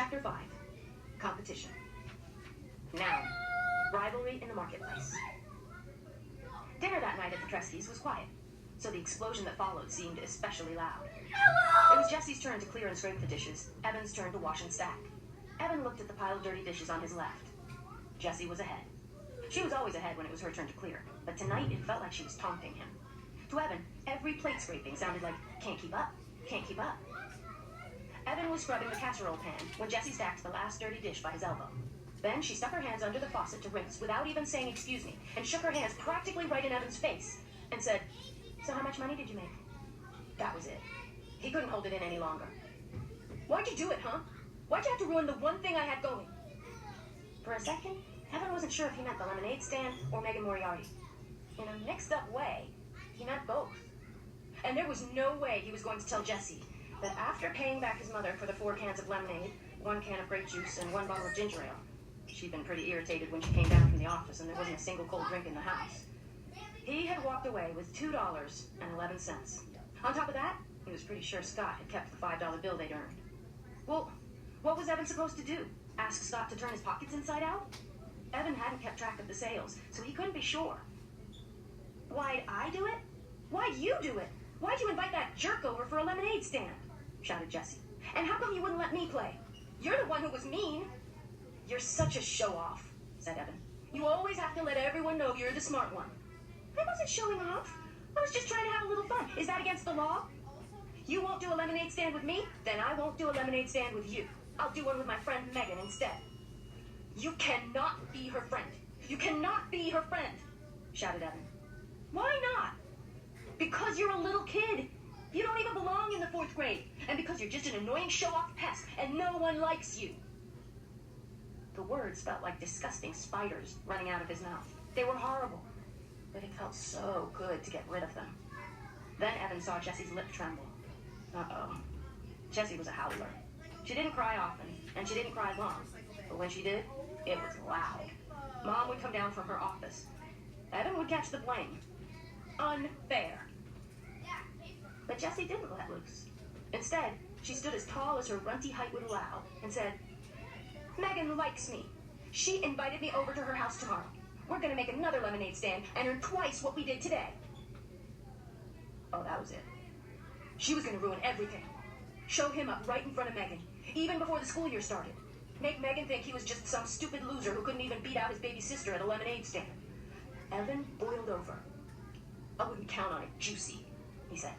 Chapter 5. Competition. Noun. Rivalry in the marketplace. Dinner that night at the Treskys was quiet, so the explosion that followed seemed especially loud. It was Jesse's turn to clear and scrape the dishes, Evan's turn to wash and stack. Evan looked at the pile of dirty dishes on his left. Jessie was ahead. She was always ahead when it was her turn to clear, but tonight it felt like she was taunting him. To Evan, every plate scraping sounded like, can't keep up, can't keep up. Evan was scrubbing the casserole pan when Jessie stacked the last dirty dish by his elbow. Then she stuck her hands under the faucet to rinse without even saying excuse me, and shook her hands practically right in Evan's face, and said, so how much money did you make? That was it. He couldn't hold it in any longer. Why'd you do it, huh? Why'd you have to ruin the one thing I had going? For a second, Evan wasn't sure if he meant the lemonade stand or Megan Moriarty. In a mixed-up way, he meant both. And there was no way he was going to tell Jessie that after paying back his mother for the 4 cans of lemonade, 1 can of grape juice, and 1 bottle of ginger ale, she'd been pretty irritated when she came down from the office and there wasn't a single cold drink in the house. He had walked away with $2.11. On top of that, he was pretty sure Scott had kept the $5 bill they'd earned. Well, what was Evan supposed to do? Ask Scott to turn his pockets inside out? Evan hadn't kept track of the sales, so he couldn't be sure. Why'd I do it? Why'd you do it? Why'd you invite that jerk over for a lemonade stand? Shouted Jessie. And how come you wouldn't let me play? You're the one who was mean. You're such a show-off, said Evan. You always have to let everyone know you're the smart one. I wasn't showing off. I was just trying to have a little fun. Is that against the law? You won't do a lemonade stand with me? Then I won't do a lemonade stand with you. I'll do one with my friend Megan instead. You cannot be her friend. You cannot be her friend, shouted Evan. Why not? Because you're a little kid. You don't even belong in the 4th grade. And because you're just an annoying show-off pest and no one likes you. The words felt like disgusting spiders running out of his mouth. They were horrible, but it felt so good to get rid of them. Then Evan saw Jessie's lip tremble. Uh-oh. Jessie was a howler. She didn't cry often, and she didn't cry long. But when she did, it was loud. Mom would come down from her office. Evan would catch the blame. Unfair. But Jessie didn't let loose. Instead, she stood as tall as her runty height would allow and said, Megan likes me. She invited me over to her house tomorrow. We're going to make another lemonade stand and earn twice what we did today. Oh, that was it. She was going to ruin everything. Show him up right in front of Megan, even before the school year started. Make Megan think he was just some stupid loser who couldn't even beat out his baby sister at a lemonade stand. Evan boiled over. I wouldn't count on it, Juicy, he said.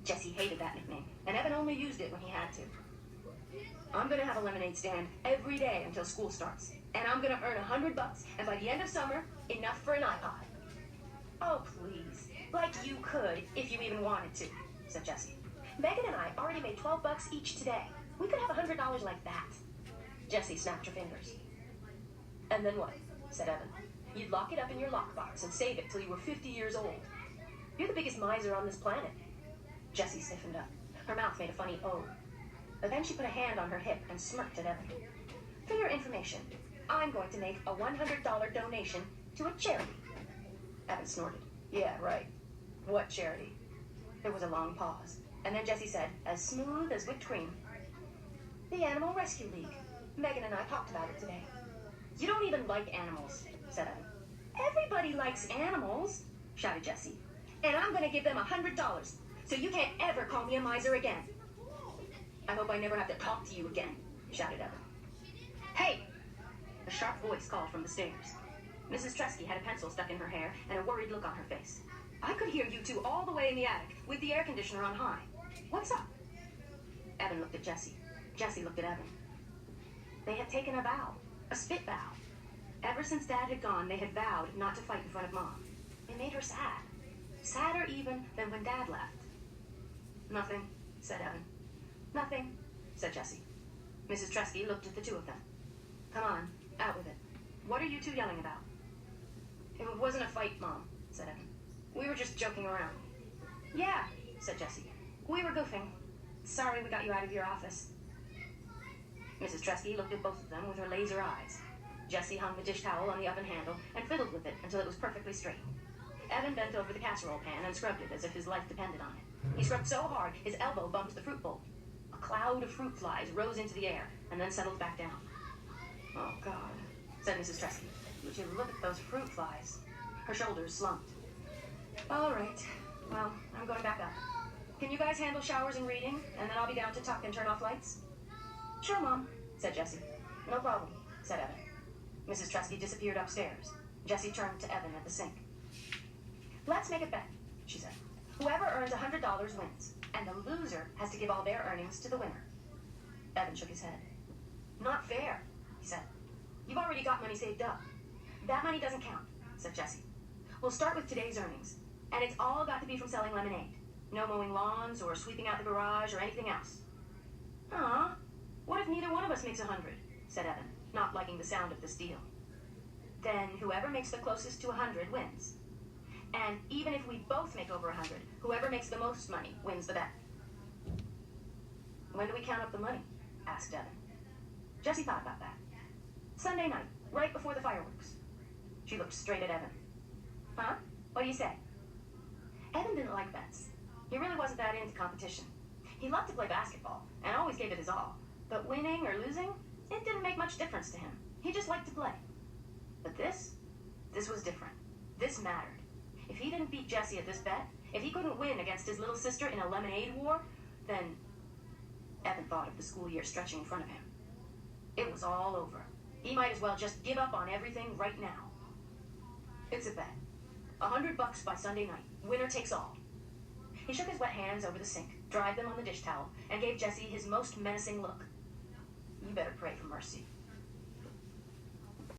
Jessie hated that nickname, and Evan only used it when he had to. I'm going to have a lemonade stand every day until school starts, and I'm going to earn $100, and by the end of summer, enough for an iPod. Oh, please. Like you could, if you even wanted to, said Jessie. Megan and I already made $12 each today. We could have $100 like that. Jessie snapped her fingers. And then what? Said Evan. You'd lock it up in your lockbox and save it till you were 50 years old. You're the biggest miser on this planet. Jessie stiffened up. Her mouth made a funny O. But then she put a hand on her hip and smirked at Evan. For your information, I'm going to make a $100 donation to a charity. Evan snorted. Yeah, right. What charity? There was a long pause, and then Jessie said, as smooth as whipped cream, the Animal Rescue League. Megan and I talked about it today. You don't even like animals, said Evan. Everybody likes animals, shouted Jessie. And I'm going to give them $100, so you can't ever call me a miser again. I hope I never have to talk to you again, shouted Evan. Hey! A sharp voice called from the stairs. Mrs. Tresky had a pencil stuck in her hair and a worried look on her face. I could hear you two all the way in the attic, with the air conditioner on high. What's up? Evan looked at Jessie. Jessie looked at Evan. They had taken a vow, a spit vow. Ever since Dad had gone, they had vowed not to fight in front of Mom. It made her sad. Sadder even than when Dad left. Nothing, said Evan. Nothing, said Jessie. Mrs. Tresky looked at the two of them. Come on, out with it. What are you two yelling about? It wasn't a fight, Mom, said Evan. We were just joking around. Yeah, said Jessie. We were goofing. Sorry we got you out of your office. Mrs. Tresky looked at both of them with her laser eyes. Jessie hung the dish towel on the oven handle and fiddled with it until it was perfectly straight. Evan bent over the casserole pan and scrubbed it as if his life depended on it. He scrubbed so hard, his elbow bumped the fruit bowl. A A cloud of fruit flies rose into the air and then settled back down. "Oh, God," said Mrs. Tresky. "Would you look at those fruit flies?" Her shoulders slumped. "All right. Well, I'm going back up. Can you guys handle showers and reading, and then I'll be down to tuck and turn off lights?" "Sure, Mom," said Jessie. "No problem," said Evan. Mrs. Tresky disappeared upstairs. Jessie turned to Evan at the sink. "Let's make a bet," she said. "Whoever earns $100 wins, and the loser has to give all their earnings to the winner." Evan shook his head. "Not fair," he said. "You've already got money saved up." "That money doesn't count," said Jessie. "We'll start with today's earnings, and it's all got to be from selling lemonade. No mowing lawns or sweeping out the garage or anything else." "Aw, what if neither one of us makes 100? Said Evan, not liking the sound of this deal. "Then whoever makes the closest to 100 wins. And even if we both make over 100, whoever makes the most money wins the bet." "When do we count up the money?" asked Evan. Jessie thought about that. "Sunday night, right before the fireworks." She looked straight at Evan. "Huh? What do you say?" Evan didn't like bets. He really wasn't that into competition. He loved to play basketball and always gave it his all. But winning or losing, it didn't make much difference to him. He just liked to play. But this was different. This mattered. If he didn't beat Jessie at this bet, if he couldn't win against his little sister in a lemonade war, then Evan thought of the school year stretching in front of him. It was all over. He might as well just give up on everything right now. "It's a bet. $100 by Sunday night. Winner takes all." He shook his wet hands over the sink, dried them on the dish towel, and gave Jessie his most menacing look. "You better pray for mercy."